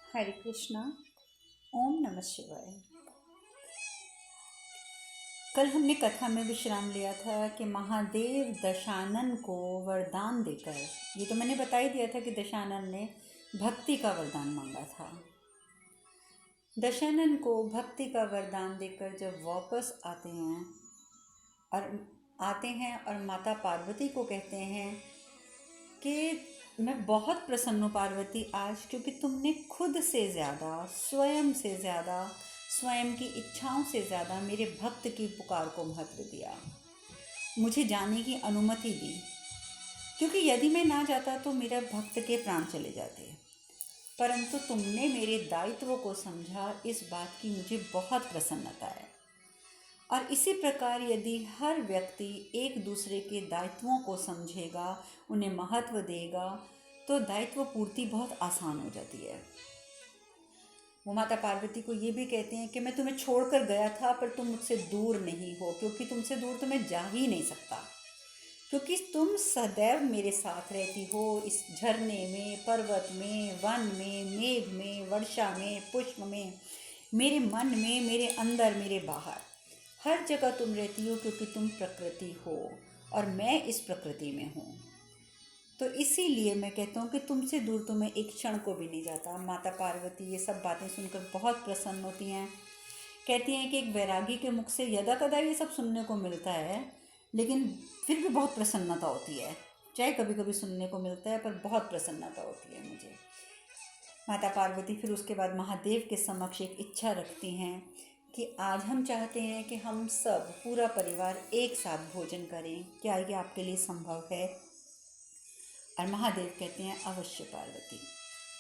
हरे कृष्णा। ओम नमः शिवाय। कल हमने कथा में विश्राम लिया था कि महादेव दशानन को वरदान देकर, ये तो मैंने बता ही दिया था कि दशानन ने भक्ति का वरदान मांगा था। दशानन को भक्ति का वरदान देकर जब वापस और माता पार्वती को कहते हैं कि मैं बहुत प्रसन्न हूँ पार्वती आज, क्योंकि तुमने खुद से ज़्यादा, स्वयं से ज़्यादा, स्वयं की इच्छाओं से ज़्यादा मेरे भक्त की पुकार को महत्व दिया, मुझे जाने की अनुमति दी, क्योंकि यदि मैं ना जाता तो मेरा भक्त के प्राण चले जाते। परंतु तुमने मेरे दायित्व को समझा, इस बात की मुझे बहुत प्रसन्नता है। और इसी प्रकार यदि हर व्यक्ति एक दूसरे के दायित्वों को समझेगा, उन्हें महत्व देगा, तो दायित्व पूर्ति बहुत आसान हो जाती है। वो माता पार्वती को ये भी कहते हैं कि मैं तुम्हें छोड़कर गया था, पर तुम मुझसे दूर नहीं हो, क्योंकि तुमसे दूर तो मैं जा ही नहीं सकता, क्योंकि तुम सदैव मेरे साथ रहती हो। इस झरने में, पर्वत में, वन में, मेघ में, वर्षा में, पुष्प में, मेरे मन में, मेरे अंदर, मेरे बाहर, हर जगह तुम रहती हो, क्योंकि तुम प्रकृति हो और मैं इस प्रकृति में हूँ। तो इसीलिए मैं कहता हूँ कि तुमसे दूर तो मैं एक क्षण को भी नहीं जाता। माता पार्वती ये सब बातें सुनकर बहुत प्रसन्न होती हैं। कहती हैं कि एक वैरागी के मुख से यदा कदा ये सब सुनने को मिलता है, लेकिन फिर भी बहुत प्रसन्नता होती है। चाहे कभी कभी सुनने को मिलता है, पर बहुत प्रसन्नता होती है मुझे। माता पार्वती फिर उसके बाद महादेव के समक्ष एक इच्छा रखती हैं कि आज हम चाहते हैं कि हम सब, पूरा परिवार एक साथ भोजन करें, क्या ये आपके लिए संभव है? और महादेव कहते हैं अवश्य पार्वती।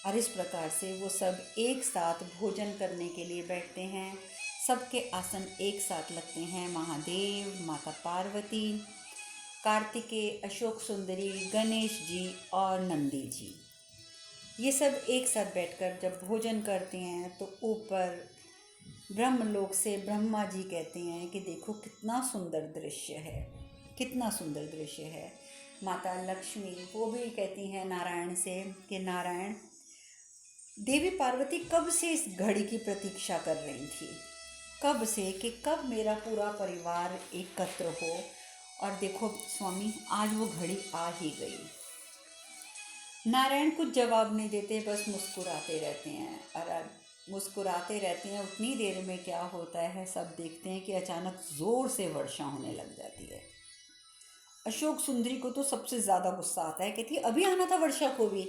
और इस प्रकार से वो सब एक साथ भोजन करने के लिए बैठते हैं। सबके आसन एक साथ लगते हैं। महादेव, माता पार्वती, कार्तिकेय, अशोक सुंदरी, गणेश जी और नंदी जी, ये सब एक साथ बैठकर जब भोजन करते हैं तो ऊपर ब्रह्मलोक से ब्रह्मा जी कहते हैं कि देखो कितना सुंदर दृश्य है, कितना सुंदर दृश्य है। माता लक्ष्मी वो भी कहती हैं नारायण से कि नारायण, देवी पार्वती कब से इस घड़ी की प्रतीक्षा कर रही थी, कब से, कि कब मेरा पूरा परिवार एकत्र हो। और देखो स्वामी, आज वो घड़ी आ ही गई। नारायण कुछ जवाब नहीं देते, बस मुस्कुराते रहते हैं। और मुस्कुराते रहते हैं। उतनी देर में क्या होता है, सब देखते हैं कि अचानक ज़ोर से वर्षा होने लग जाती है। अशोक सुंदरी को तो सबसे ज़्यादा गुस्सा आता है, कहती है अभी आना था वर्षा को भी।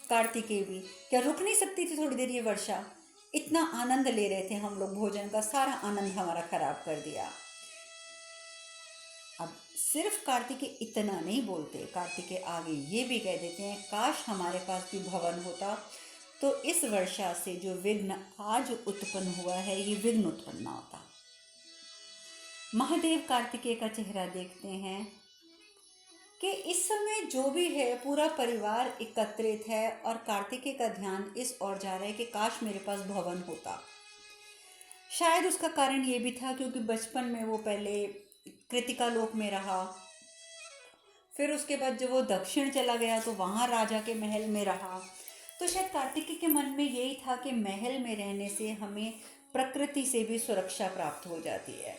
कार्तिकेय भी, क्या रुक नहीं सकती थी थोड़ी देर ये वर्षा? इतना आनंद ले रहे थे हम लोग भोजन का, सारा आनंद हमारा खराब कर दिया। अब सिर्फ कार्तिकेय इतना नहीं बोलते, कार्तिकेय आगे ये भी कह देते हैं काश हमारे पास भी भवन होता, तो इस वर्षा से जो विघ्न आज उत्पन्न हुआ है, ये विघ्न उत्पन्न ना होता। महादेव कार्तिकेय का चेहरा देखते हैं कि इस समय जो भी है पूरा परिवार एकत्रित है, और कार्तिकेय का ध्यान इस ओर जा रहा है कि काश मेरे पास भवन होता। शायद उसका कारण ये भी था क्योंकि बचपन में वो पहले कृतिका लोक में रहा, फिर उसके बाद जब वो दक्षिण चला गया तो वहाँ राजा के महल में रहा। तो शायद कार्तिकेय के मन में यही था कि महल में रहने से हमें प्रकृति से भी सुरक्षा प्राप्त हो जाती है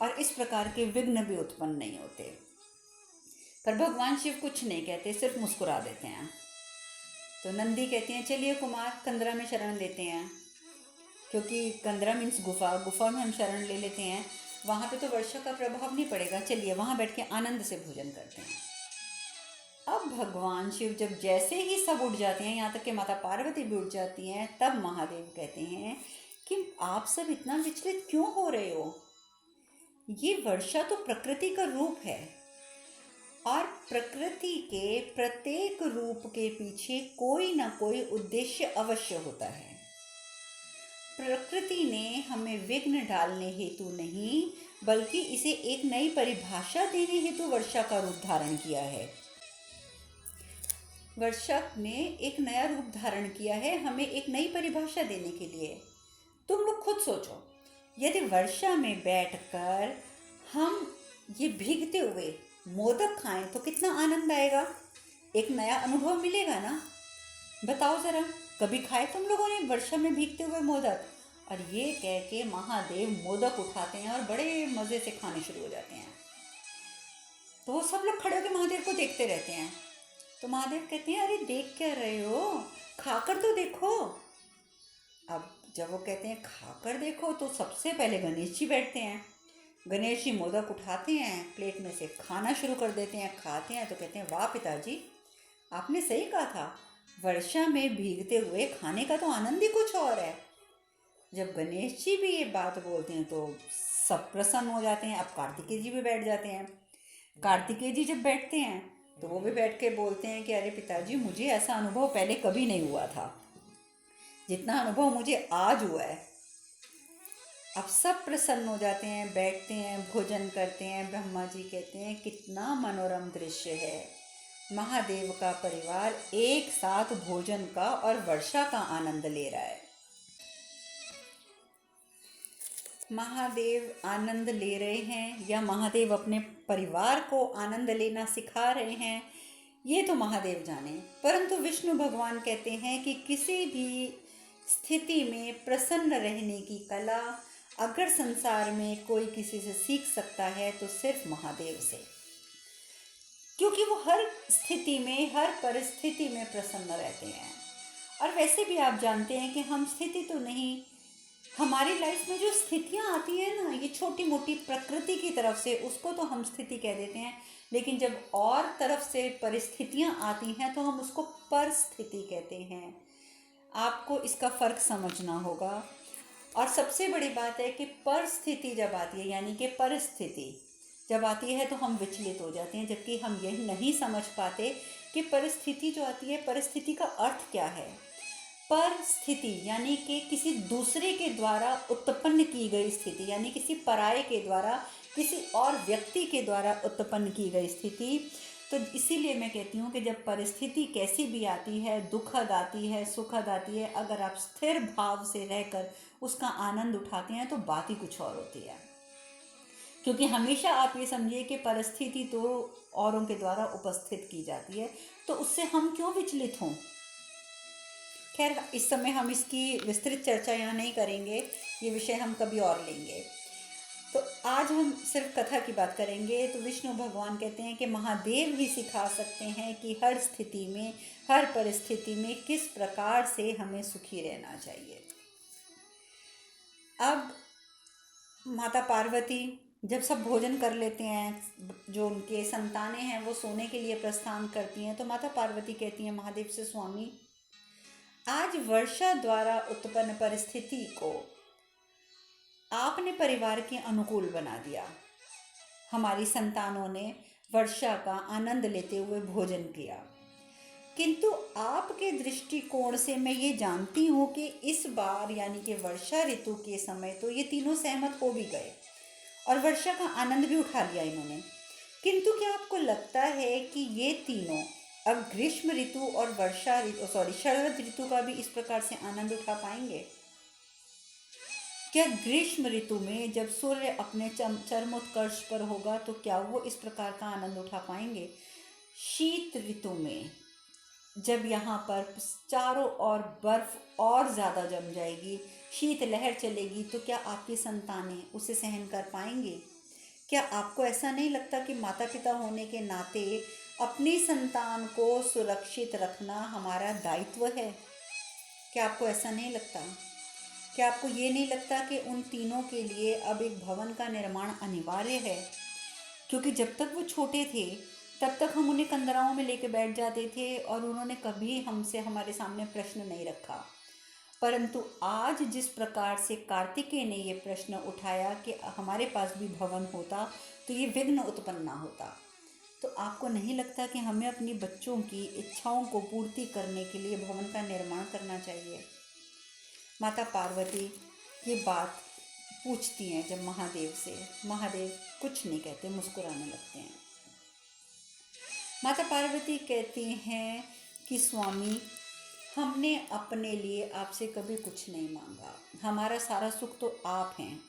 और इस प्रकार के विघ्न भी उत्पन्न नहीं होते। पर भगवान शिव कुछ नहीं कहते, सिर्फ मुस्कुरा देते हैं। तो नंदी कहती हैं चलिए कुमार, कंदरा में शरण लेते हैं, क्योंकि कंदरा मीन्स गुफा, गुफा में हम शरण ले लेते हैं, वहाँ पे तो वर्षा का प्रभाव नहीं पड़ेगा, चलिए वहाँ बैठ के आनंद से भोजन करते हैं। अब भगवान शिव जब जैसे ही सब उठ जाते हैं, यहाँ तक कि माता पार्वती भी उठ जाती हैं, तब महादेव कहते हैं कि आप सब इतना विचलित क्यों हो रहे हो? ये वर्षा तो प्रकृति का रूप है, और प्रकृति के प्रत्येक रूप के पीछे कोई ना कोई उद्देश्य अवश्य होता है। प्रकृति ने हमें विघ्न डालने हेतु नहीं, बल्कि इसे एक नई परिभाषा देने हेतु वर्षा का रूप धारण किया है। वर्षा ने एक नया रूप धारण किया है, हमें एक नई परिभाषा देने के लिए। तुम लोग खुद सोचो, यदि वर्षा में बैठकर हम ये भीगते हुए मोदक खाएं तो कितना आनंद आएगा, एक नया अनुभव मिलेगा ना। बताओ ज़रा, कभी खाए तुम लोगों ने वर्षा में भीगते हुए मोदक? और ये कह के महादेव मोदक उठाते हैं और बड़े मज़े से खाने शुरू हो जाते हैं। तो वो सब लोग खड़े होकर महादेव को देखते रहते हैं। तो महादेव कहते हैं, अरे देख क्या रहे हो, खाकर तो देखो। अब जब वो कहते हैं खाकर देखो, तो सबसे पहले गणेश जी बैठते हैं। गणेश जी मोदक उठाते हैं, प्लेट में से खाना शुरू कर देते हैं, खाते हैं तो कहते हैं, वाह पिताजी, आपने सही कहा था, वर्षा में भीगते हुए खाने का तो आनंद ही कुछ और है। जब गणेश जी भी ये बात बोलते हैं तो सब प्रसन्न हो जाते हैं। अब कार्तिकेय जी भी बैठ जाते हैं। कार्तिकेय जी जब बैठते हैं तो वो भी बैठ के बोलते हैं कि अरे पिताजी, मुझे ऐसा अनुभव पहले कभी नहीं हुआ था जितना अनुभव मुझे आज हुआ है। अब सब प्रसन्न हो जाते हैं, बैठते हैं, भोजन करते हैं। ब्रह्मा जी कहते हैं, कितना मनोरम दृश्य है, महादेव का परिवार एक साथ भोजन का और वर्षा का आनंद ले रहा है। महादेव आनंद ले रहे हैं या महादेव अपने परिवार को आनंद लेना सिखा रहे हैं, ये तो महादेव जाने। परंतु विष्णु भगवान कहते हैं कि किसी भी स्थिति में प्रसन्न रहने की कला अगर संसार में कोई किसी से सीख सकता है तो सिर्फ महादेव से, क्योंकि वो हर स्थिति में, हर परिस्थिति में प्रसन्न रहते हैं। और वैसे भी आप जानते हैं कि हम स्थिति तो नहीं, हमारी लाइफ में जो स्थितियाँ आती हैं ना, ये छोटी मोटी प्रकृति की तरफ से, उसको तो हम स्थिति कह देते हैं। लेकिन जब और तरफ से परिस्थितियाँ आती हैं तो हम उसको परिस्थिति कहते हैं। आपको इसका फ़र्क समझना होगा। और सबसे बड़ी बात है कि परिस्थिति जब आती है, यानी कि परिस्थिति जब आती है तो हम विचलित हो जाते हैं, जबकि हम यही नहीं समझ पाते कि परिस्थिति जो आती है, परिस्थिति का अर्थ क्या है। परिस्थिति यानी कि किसी दूसरे के द्वारा उत्पन्न की गई स्थिति, यानी किसी पराये के द्वारा, किसी और व्यक्ति के द्वारा उत्पन्न की गई स्थिति। तो इसीलिए मैं कहती हूँ कि जब परिस्थिति कैसी भी आती है, दुखद आती है, सुखद आती है, अगर आप स्थिर भाव से रहकर उसका आनंद उठाते हैं तो बात ही कुछ और होती है। क्योंकि हमेशा आप ये समझिए कि परिस्थिति तो औरों के द्वारा उपस्थित की जाती है, तो उससे हम क्यों विचलित हों। खैर, इस समय हम इसकी विस्तृत चर्चा यहाँ नहीं करेंगे, ये विषय हम कभी और लेंगे। तो आज हम सिर्फ कथा की बात करेंगे। तो विष्णु भगवान कहते हैं कि महादेव ही सिखा सकते हैं कि हर स्थिति में, हर परिस्थिति में किस प्रकार से हमें सुखी रहना चाहिए। अब माता पार्वती जब सब भोजन कर लेते हैं, जो उनके संतानें हैं वो सोने के लिए प्रस्थान करती हैं, तो माता पार्वती कहती हैं महादेव से, स्वामी, आज वर्षा द्वारा उत्पन्न परिस्थिति को आपने परिवार के अनुकूल बना दिया। हमारी संतानों ने वर्षा का आनंद लेते हुए भोजन किया, किंतु आपके दृष्टिकोण से मैं ये जानती हूँ कि इस बार यानी कि वर्षा ऋतु के समय तो ये तीनों सहमत हो भी गए और वर्षा का आनंद भी उठा लिया इन्होंने। किंतु क्या आपको लगता है कि ये तीनों अब ग्रीष्म ऋतु और शरद ऋतु का भी इस प्रकार से आनंद उठा पाएंगे? क्या ग्रीष्म ऋतु में जब सूर्य अपने चरमोत्कर्ष पर होगा तो क्या वो इस प्रकार का आनंद उठा पाएंगे? शीत ऋतु में जब यहाँ पर चारों ओर बर्फ और ज़्यादा जम जाएगी, शीत लहर चलेगी, तो क्या आपकी संतानें उसे सहन कर पाएंगे? क्या आपको ऐसा नहीं लगता कि माता पिता होने के नाते अपनी संतान को सुरक्षित रखना हमारा दायित्व है? क्या आपको ऐसा नहीं लगता? क्या आपको ये नहीं लगता कि उन तीनों के लिए अब एक भवन का निर्माण अनिवार्य है? क्योंकि जब तक वो छोटे थे तब तक हम उन्हें कंदराओं में लेके बैठ जाते थे और उन्होंने कभी हमसे, हमारे सामने प्रश्न नहीं रखा। परंतु आज जिस प्रकार से कार्तिकेय ने ये प्रश्न उठाया कि हमारे पास भी भवन होता तो ये विघ्न उत्पन्न ना होता, तो आपको नहीं लगता कि हमें अपनी बच्चों की इच्छाओं को पूर्ति करने के लिए भवन का निर्माण करना चाहिए? माता पार्वती ये बात पूछती हैं जब महादेव से। महादेव कुछ नहीं कहते, मुस्कुराने लगते हैं। माता पार्वती कहती हैं कि स्वामी, हमने अपने लिए आपसे कभी कुछ नहीं मांगा, हमारा सारा सुख तो आप हैं,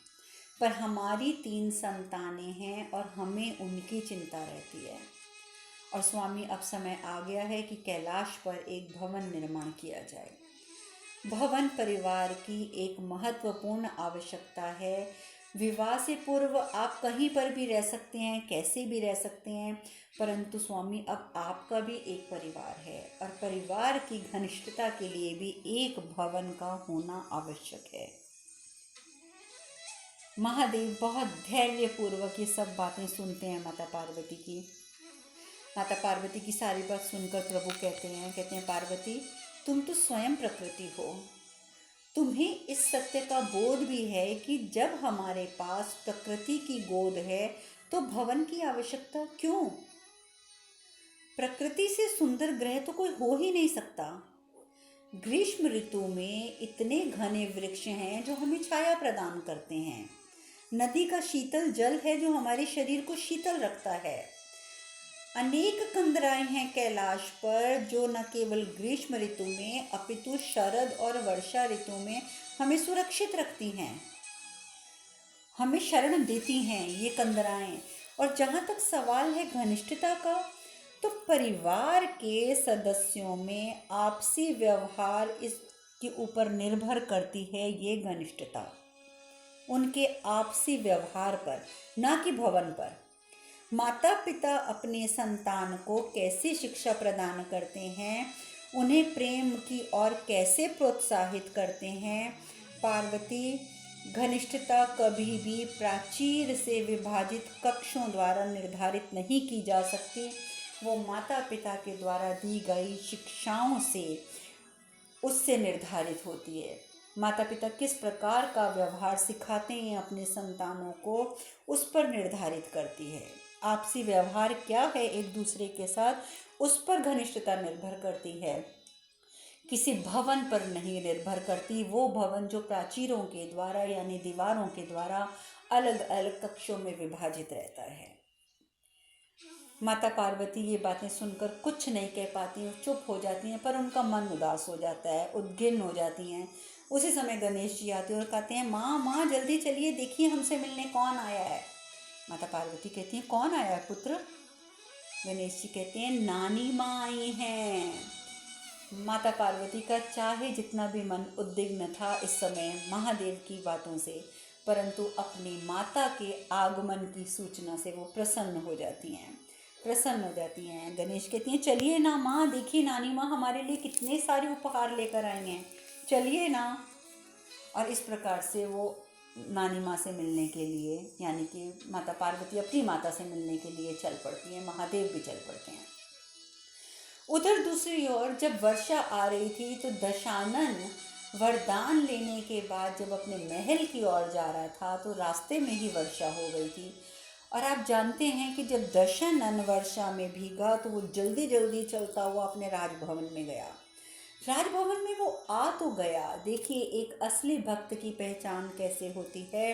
पर हमारी 3 संतानें हैं और हमें उनकी चिंता रहती है। और स्वामी अब समय आ गया है कि कैलाश पर एक भवन निर्माण किया जाए। भवन परिवार की एक महत्वपूर्ण आवश्यकता है। विवाह से पूर्व आप कहीं पर भी रह सकते हैं, कैसे भी रह सकते हैं, परंतु स्वामी अब आपका भी एक परिवार है और परिवार की घनिष्ठता के लिए भी एक भवन का होना आवश्यक है। महादेव बहुत धैर्यपूर्वक ये सब बातें सुनते हैं माता पार्वती की। माता पार्वती की सारी बात सुनकर प्रभु कहते हैं पार्वती, तुम तो स्वयं प्रकृति हो। तुम्हें इस सत्य का बोध भी है कि जब हमारे पास प्रकृति की गोद है तो भवन की आवश्यकता क्यों? प्रकृति से सुंदर ग्रह तो कोई हो ही नहीं सकता। ग्रीष्म ऋतु में इतने घने वृक्ष हैं जो हमें छाया प्रदान करते हैं। नदी का शीतल जल है जो हमारे शरीर को शीतल रखता है। अनेक कंदराएं हैं कैलाश पर जो न केवल ग्रीष्म ऋतु में अपितु शरद और वर्षा ऋतु में हमें सुरक्षित रखती हैं, हमें शरण देती हैं ये कंदराएं। और जहाँ तक सवाल है घनिष्ठता का, तो परिवार के सदस्यों में आपसी व्यवहार इसके ऊपर निर्भर करती है ये घनिष्ठता, उनके आपसी व्यवहार पर, ना कि भवन पर। माता पिता अपने संतान को कैसे शिक्षा प्रदान करते हैं, उन्हें प्रेम की ओर कैसे प्रोत्साहित करते हैं। पार्वती, घनिष्ठता कभी भी प्राचीर से विभाजित कक्षों द्वारा निर्धारित नहीं की जा सकती। वो माता पिता के द्वारा दी गई शिक्षाओं से उससे निर्धारित होती है। माता पिता किस प्रकार का व्यवहार सिखाते हैं अपने संतानों को, उस पर निर्धारित करती है। आपसी व्यवहार क्या है एक दूसरे के साथ, उस पर घनिष्ठता निर्भर करती है, किसी भवन पर नहीं निर्भर करती। वो भवन जो प्राचीरों के द्वारा यानी दीवारों के द्वारा अलग अलग कक्षों में विभाजित रहता है। माता पार्वती ये बातें सुनकर कुछ नहीं कह पाती हैं, चुप हो जाती हैं, पर उनका मन उदास हो जाता है, उद्गिन्न हो जाती हैं। उसी समय गणेश जी आते हैं और कहते हैं, माँ माँ जल्दी चलिए, देखिए हमसे मिलने कौन आया है। माता पार्वती कहती हैं, कौन आया है पुत्र? गणेश जी कहते हैं, नानी माँ आई हैं। माता पार्वती का चाहे जितना भी मन उद्विग्न था इस समय महादेव की बातों से, परंतु अपनी माता के आगमन की सूचना से वो प्रसन्न हो जाती हैं। गणेश कहती हैं, चलिए ना माँ, देखिए नानी माँ हमारे लिए कितने सारे उपहार लेकर आई हैं, चलिए ना। और इस प्रकार से वो नानी माँ से मिलने के लिए, यानी कि माता पार्वती अपनी माता से मिलने के लिए चल पड़ती हैं, महादेव भी चल पड़ते हैं। उधर दूसरी ओर जब वर्षा आ रही थी तो दशानन वरदान लेने के बाद जब अपने महल की ओर जा रहा था तो रास्ते में ही वर्षा हो गई थी। और आप जानते हैं कि जब दशानन वर्षा में भीगा तो वो जल्दी जल्दी चलता हुआ अपने राजभवन में गया। राजभवन में वो आ तो गया। देखिए एक असली भक्त की पहचान कैसे होती है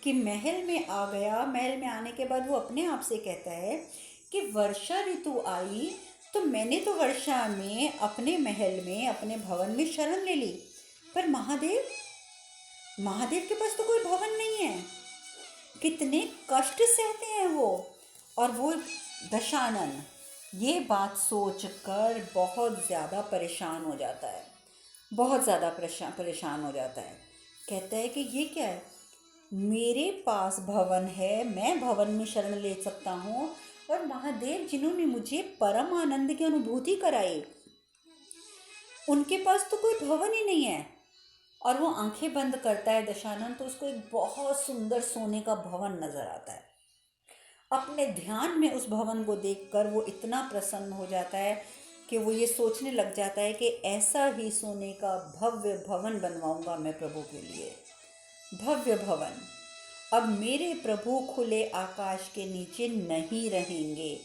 कि महल में आ गया। महल में आने के बाद वो अपने आप से कहता है कि वर्षा ऋतु आई तो मैंने तो वर्षा में अपने महल में, अपने भवन में शरण ले ली, पर महादेव के पास तो कोई भवन नहीं है। कितने कष्ट सहते हैं वो। और वो दशानन ये बात सोचकर बहुत ज़्यादा परेशान हो जाता है, बहुत ज़्यादा परेशान हो जाता है। कहता है कि ये क्या है, मेरे पास भवन है, मैं भवन में शरण ले सकता हूँ, और महादेव जिन्होंने मुझे परम आनंद की अनुभूति कराई, उनके पास तो कोई भवन ही नहीं है। और वो आंखें बंद करता है दशानन, तो उसको एक बहुत सुंदर सोने का भवन नजर आता है। अपने ध्यान में उस भवन को देखकर वो इतना प्रसन्न हो जाता है कि वो ये सोचने लग जाता है कि ऐसा ही सोने का भव्य भवन बनवाऊंगा मैं प्रभु के लिए। भव्य भवन। अब मेरे प्रभु खुले आकाश के नीचे नहीं रहेंगे,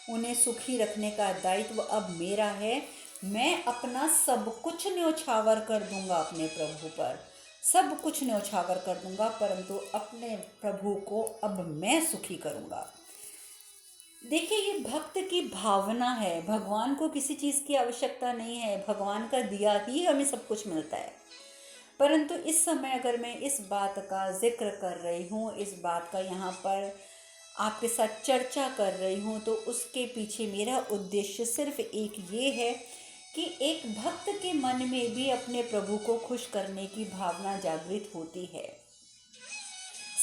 उन्हें सुखी रखने का दायित्व अब मेरा है। मैं अपना सब कुछ न्यौछावर कर दूंगा अपने प्रभु पर, सब कुछ न्यौछावर कर दूंगा, परंतु अपने प्रभु को अब मैं सुखी करूंगा। देखिए ये भक्त की भावना है। भगवान को किसी चीज़ की आवश्यकता नहीं है, भगवान का दिया ही हमें सब कुछ मिलता है। परंतु इस समय अगर मैं इस बात का जिक्र कर रही हूँ, इस बात का यहाँ पर आपके साथ चर्चा कर रही हूँ, तो उसके पीछे मेरा उद्देश्य सिर्फ एक ये है कि एक भक्त के मन में भी अपने प्रभु को खुश करने की भावना जागृत होती है।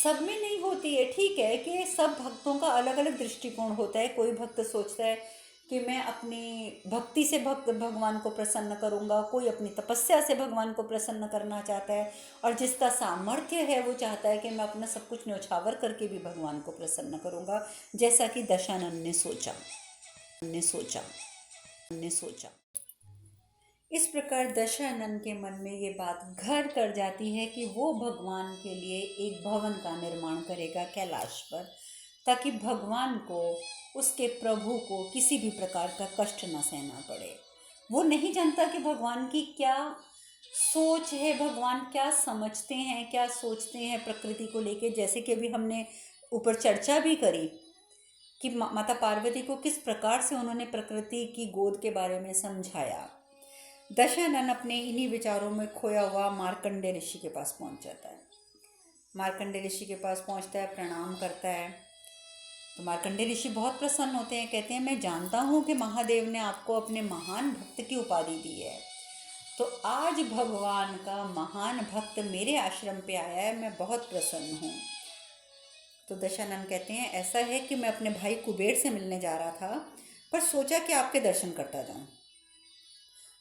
सब में नहीं होती है, ठीक है कि सब भक्तों का अलग अलग दृष्टिकोण होता है। कोई भक्त सोचता है कि मैं अपनी भक्ति से भगवान को प्रसन्न करूंगा, कोई अपनी तपस्या से भगवान को प्रसन्न करना चाहता है, और जिसका सामर्थ्य है वो चाहता है कि मैं अपना सब कुछ न्यौछावर करके भी भगवान को प्रसन्न करूंगा, जैसा कि दशानन ने सोचा। इस प्रकार दशानन के मन में ये बात घर कर जाती है कि वो भगवान के लिए एक भवन का निर्माण करेगा कैलाश पर, ताकि भगवान को, उसके प्रभु को किसी भी प्रकार का कष्ट न सहना पड़े। वो नहीं जानता कि भगवान की क्या सोच है, भगवान क्या समझते हैं, क्या सोचते हैं प्रकृति को लेके। जैसे कि अभी हमने ऊपर चर्चा भी करी कि माता पार्वती को किस प्रकार से उन्होंने प्रकृति की गोद के बारे में समझाया। दशानन अपने इन्हीं विचारों में खोया हुआ मार्कंडेय ऋषि के पास पहुंच जाता है। मार्कंडेय ऋषि के पास पहुंचता है, प्रणाम करता है। तो मार्कंडेय ऋषि बहुत प्रसन्न होते हैं, कहते हैं मैं जानता हूं कि महादेव ने आपको अपने महान भक्त की उपाधि दी है, तो आज भगवान का महान भक्त मेरे आश्रम पे आया है, मैं बहुत प्रसन्न हूँ। तो दशानन कहते हैं ऐसा है कि मैं अपने भाई कुबेर से मिलने जा रहा था, पर सोचा कि आपके दर्शन करता जाऊँ।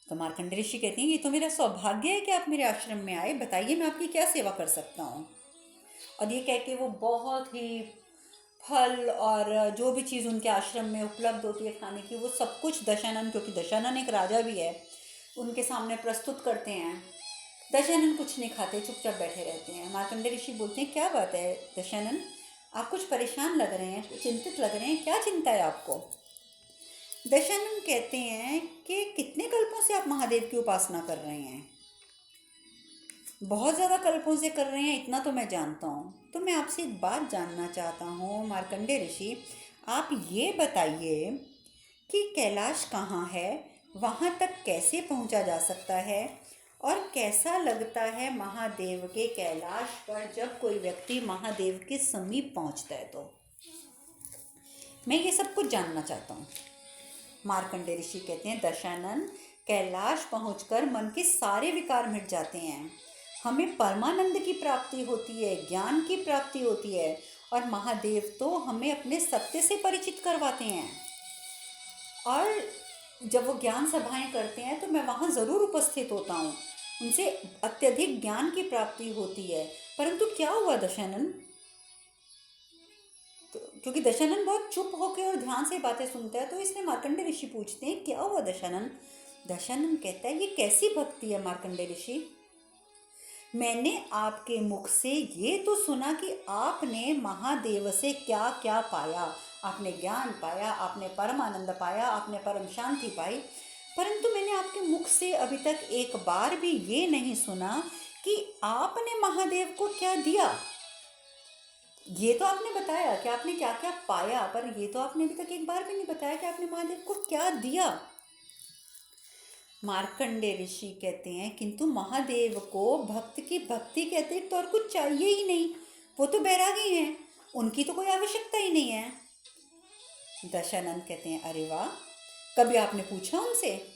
तो मार्कंडेय ऋषि कहती हैं ये तो मेरा सौभाग्य है कि आप मेरे आश्रम में आए, बताइए मैं आपकी क्या सेवा कर सकता हूँ। और ये कह के वो बहुत ही फल और जो भी चीज़ उनके आश्रम में उपलब्ध होती है खाने की, वो सब कुछ दशानन, क्योंकि दशानन एक राजा भी है, उनके सामने प्रस्तुत करते हैं। दशानन कुछ नहीं खाते, चुपचाप बैठे रहते हैं। मार्कंडेय ऋषि बोलते हैं क्या बात है दशानन, आप कुछ परेशान लग रहे हैं, चिंतित लग रहे हैं, क्या चिंता है आपको। दशानन कहते हैं कि कितने कल्पों से आप महादेव की उपासना कर रहे हैं। बहुत ज़्यादा कल्पों से कर रहे हैं, इतना तो मैं जानता हूँ। तो मैं आपसे एक बात जानना चाहता हूँ मार्कंडेय ऋषि, आप ये बताइए कि कैलाश कहाँ है, वहाँ तक कैसे पहुँचा जा सकता है, और कैसा लगता है महादेव के कैलाश पर जब कोई व्यक्ति महादेव के समीप पहुँचता है। तो मैं ये सब कुछ जानना चाहता हूँ। मार्कंडेय ऋषि कहते हैं दशानन, कैलाश पहुंचकर मन के सारे विकार मिट जाते हैं, हमें परमानंद की प्राप्ति होती है, ज्ञान की प्राप्ति होती है, और महादेव तो हमें अपने सत्य से परिचित करवाते हैं। और जब वो ज्ञान सभाएं करते हैं तो मैं वहाँ ज़रूर उपस्थित होता हूँ, उनसे अत्यधिक ज्ञान की प्राप्ति होती है। परंतु क्या हुआ दशानन, क्योंकि दशानन बहुत चुप होकर और ध्यान से बातें सुनता है, तो इसलिए मार्कंडेय ऋषि पूछते हैं क्या हुआ दशानन। दशानन कहता है ये कैसी भक्ति है मार्कंडेय ऋषि, मैंने आपके मुख से ये तो सुना कि आपने महादेव से क्या क्या पाया, आपने ज्ञान पाया, आपने परमानंद पाया, आपने परम शांति पाई, परंतु मैंने आपके मुख से अभी तक एक बार भी ये नहीं सुना कि आपने महादेव को क्या दिया। ये तो आपने बताया कि आपने क्या क्या पाया, पर ये तो आपने अभी तक एक बार भी नहीं बताया कि आपने महादेव को क्या दिया। मार्कंडेय ऋषि कहते हैं किंतु महादेव को भक्त की भक्ति के अतिरिक्त तो और कुछ चाहिए ही नहीं, वो तो बैरागी हैं, उनकी तो कोई आवश्यकता ही नहीं है। दशानन कहते हैं अरे वाह, कभी आपने पूछा उनसे,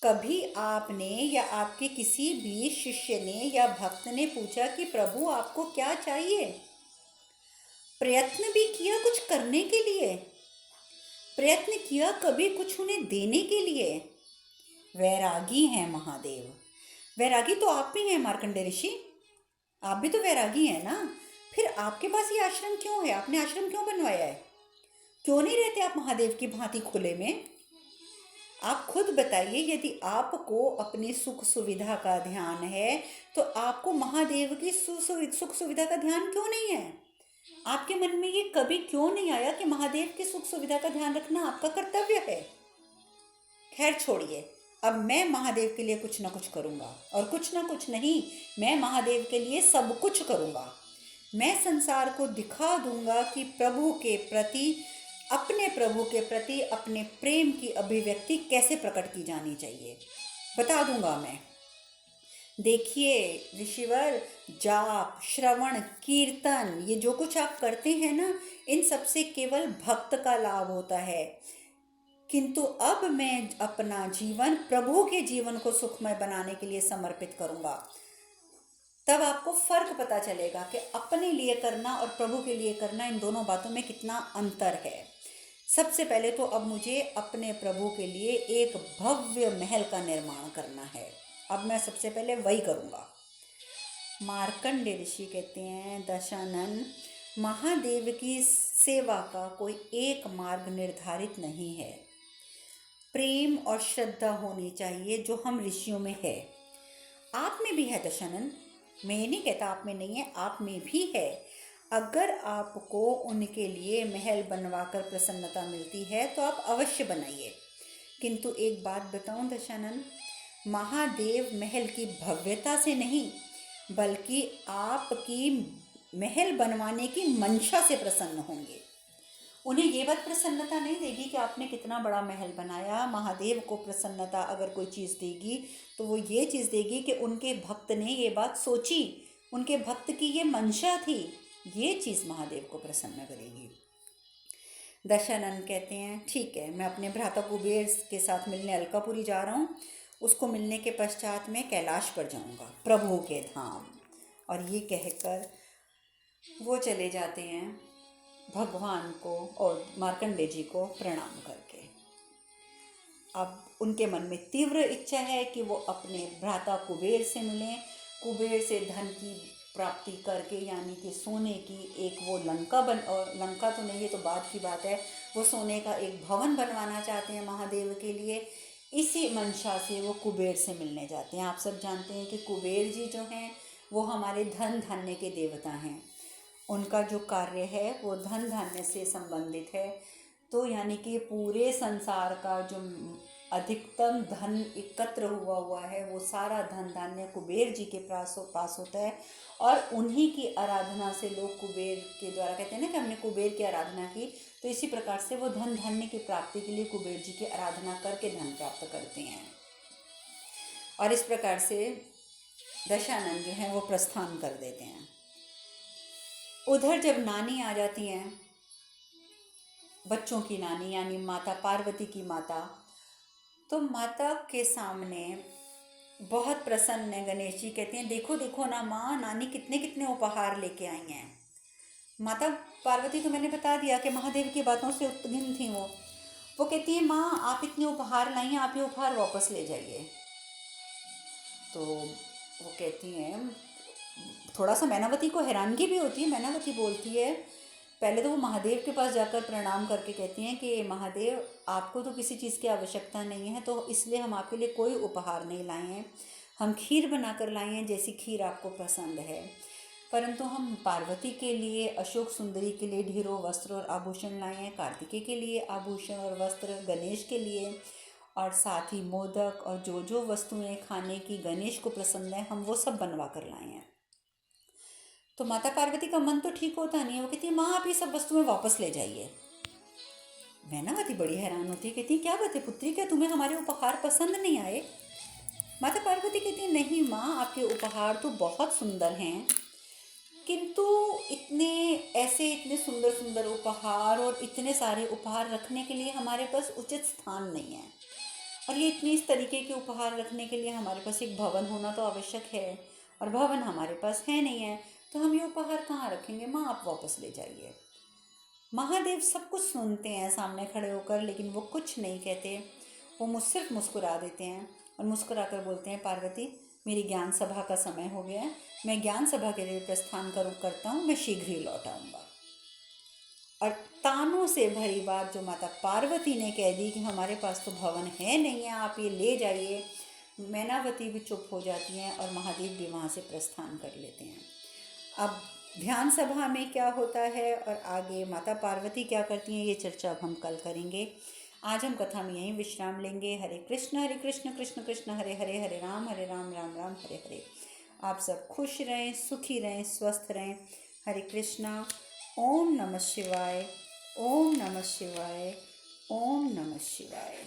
कभी आपने या आपके किसी भी शिष्य ने या भक्त ने पूछा कि प्रभु आपको क्या चाहिए, प्रयत्न भी किया कुछ करने के लिए, प्रयत्न किया कभी कुछ उन्हें देने के लिए। वैरागी हैं महादेव, वैरागी तो आप भी हैं मार्कंडेय ऋषि, आप भी तो वैरागी हैं ना, फिर आपके पास ये आश्रम क्यों है, आपने आश्रम क्यों बनवाया है, क्यों नहीं रहते आप महादेव की भांति खुले में। आप खुद बताइए, यदि आपको अपनी सुख सुविधा का ध्यान है तो आपको महादेव की सुख सुविधा का ध्यान क्यों नहीं है। आपके मन में ये कभी क्यों नहीं आया कि महादेव की सुख सुविधा का ध्यान रखना आपका कर्तव्य है। खैर छोड़िए, अब मैं महादेव के लिए कुछ ना कुछ करूँगा, और कुछ ना कुछ नहीं, मैं महादेव के लिए सब कुछ करूँगा। मैं संसार को दिखा दूंगा कि प्रभु के प्रति, अपने प्रभु के प्रति अपने प्रेम की अभिव्यक्ति कैसे प्रकट की जानी चाहिए, बता दूंगा मैं। देखिए ऋषिवर, जाप, श्रवण, कीर्तन, ये जो कुछ आप करते हैं ना, इन सबसे केवल भक्त का लाभ होता है। किंतु अब मैं अपना जीवन प्रभु के जीवन को सुखमय बनाने के लिए समर्पित करूंगा। तब आपको फर्क पता चलेगा कि अपने लिए करना और प्रभु के लिए करना, इन दोनों बातों में कितना अंतर है। सबसे पहले तो अब मुझे अपने प्रभु के लिए एक भव्य महल का निर्माण करना है। अब मैं सबसे पहले वही करूँगा। मार्कंडे ऋषि कहते हैं, दशानन, महादेव की सेवा का कोई एक मार्ग निर्धारित नहीं है। प्रेम और श्रद्धा होनी चाहिए जो हम ऋषियों में है। आप में भी है दशानन, मैं ये नहीं कहता आप में नहीं है, आप में भी है। अगर आपको उनके लिए महल बनवाकर प्रसन्नता मिलती है तो आप अवश्य बनाइए। किंतु एक बात बताऊं दशानन, महादेव महल की भव्यता से नहीं बल्कि आपकी महल बनवाने की मंशा से प्रसन्न होंगे। उन्हें ये बात प्रसन्नता नहीं देगी कि आपने कितना बड़ा महल बनाया। महादेव को प्रसन्नता अगर कोई चीज़ देगी तो वो ये चीज़ देगी कि उनके भक्त ने ये बात सोची, उनके भक्त की ये मंशा थी। ये चीज़ महादेव को प्रसन्न करेगी। दशानन कहते हैं, ठीक है, मैं अपने भ्राता कुबेर के साथ मिलने अलकापुरी जा रहा हूँ। उसको मिलने के पश्चात मैं कैलाश पर जाऊँगा, प्रभु के धाम। और ये कहकर वो चले जाते हैं भगवान को और मार्कंडे जी को प्रणाम करके। अब उनके मन में तीव्र इच्छा है कि वो अपने भ्राता कुबेर से मिलें, कुबेर से धन की प्राप्ति करके, यानी कि सोने की एक वो लंका और लंका तो नहीं, ये तो बाद की बात है, वो सोने का एक भवन बनवाना चाहते हैं महादेव के लिए। इसी मंशा से वो कुबेर से मिलने जाते हैं। आप सब जानते हैं कि कुबेर जी जो हैं वो हमारे धन धान्य के देवता हैं। उनका जो कार्य है वो धन धान्य से संबंधित है। तो यानी कि पूरे संसार का जो अधिकतम धन एकत्र हुआ है वो सारा धन धान्य कुबेर जी के पास होता है। और उन्हीं की आराधना से लोग कुबेर के द्वारा, कहते हैं ना कि हमने कुबेर की आराधना की, तो इसी प्रकार से वो धन धान्य की प्राप्ति के लिए कुबेर जी की आराधना करके धन प्राप्त करते हैं। और इस प्रकार से दशानन जो हैं वो प्रस्थान कर देते हैं। उधर जब नानी आ जाती हैं, बच्चों की नानी यानी माता पार्वती की माता, तो माता के सामने बहुत प्रसन्न है गणेश जी। कहते हैं, देखो देखो ना माँ, नानी कितने कितने उपहार लेके आई हैं। माता पार्वती तो मैंने बता दिया कि महादेव की बातों से उत्तीर्ण थी वो कहती है, माँ आप इतने उपहार लाई हैं, आप ये उपहार वापस ले जाइए। तो वो कहती हैं, थोड़ा सा मैनावती को हैरानगी भी होती है। मैनावती बोलती है, पहले तो वो महादेव के पास जाकर प्रणाम करके कहती हैं कि महादेव, आपको तो किसी चीज़ की आवश्यकता नहीं है, तो इसलिए हम आपके लिए कोई उपहार नहीं लाए हैं। हम खीर बनाकर लाए हैं, जैसी खीर आपको पसंद है। परंतु हम पार्वती के लिए, अशोक सुंदरी के लिए ढेरों वस्त्र और आभूषण लाए हैं, कार्तिकेय के लिए आभूषण और वस्त्र, गणेश के लिए, और साथ ही मोदक और जो जो वस्तुएं खाने की गणेश को पसंद है हम वो सब बनवा कर लाए हैं। तो माता पार्वती का मन तो ठीक होता नहीं है। वो कहती है, माँ आप ये सब वस्तुएं वापस ले जाइए। मैनावती बड़ी हैरान होती है, कहती है, क्या बात है पुत्री, क्या तुम्हें हमारे उपहार पसंद नहीं आए? माता पार्वती कहती है, नहीं माँ, आपके उपहार तो बहुत सुंदर हैं, किंतु इतने सुंदर सुंदर उपहार और इतने सारे उपहार रखने के लिए हमारे पास उचित स्थान नहीं है। और ये इस तरीके के उपहार रखने के लिए हमारे पास एक भवन होना तो आवश्यक है, और भवन हमारे पास है नहीं है, तो हम ये उपहार कहाँ रखेंगे? माँ आप वापस ले जाइए। महादेव सब कुछ सुनते हैं सामने खड़े होकर, लेकिन वो कुछ नहीं कहते। वो सिर्फ मुस्कुरा देते हैं और मुस्कुराकर बोलते हैं, पार्वती मेरी ज्ञान सभा का समय हो गया है, मैं ज्ञान सभा के लिए प्रस्थान करता हूँ, मैं शीघ्र ही लौट आऊँगा। और तानों से भरी बात जो माता पार्वती ने कह दी कि हमारे पास तो भवन है नहीं है, आप ये ले जाइए, मैनावती भी चुप हो जाती हैं और महादेव भी वहाँ से प्रस्थान कर लेते हैं। अब ध्यान सभा में क्या होता है और आगे माता पार्वती क्या करती हैं, ये चर्चा अब हम कल करेंगे। आज हम कथा में यहीं विश्राम लेंगे। हरे कृष्ण कृष्ण कृष्ण हरे हरे, हरे राम राम राम हरे हरे। आप सब खुश रहें, सुखी रहें, स्वस्थ रहें। हरे कृष्णा। ओम नमः शिवाय, ओम नमः शिवाय, ओम नमः शिवाय।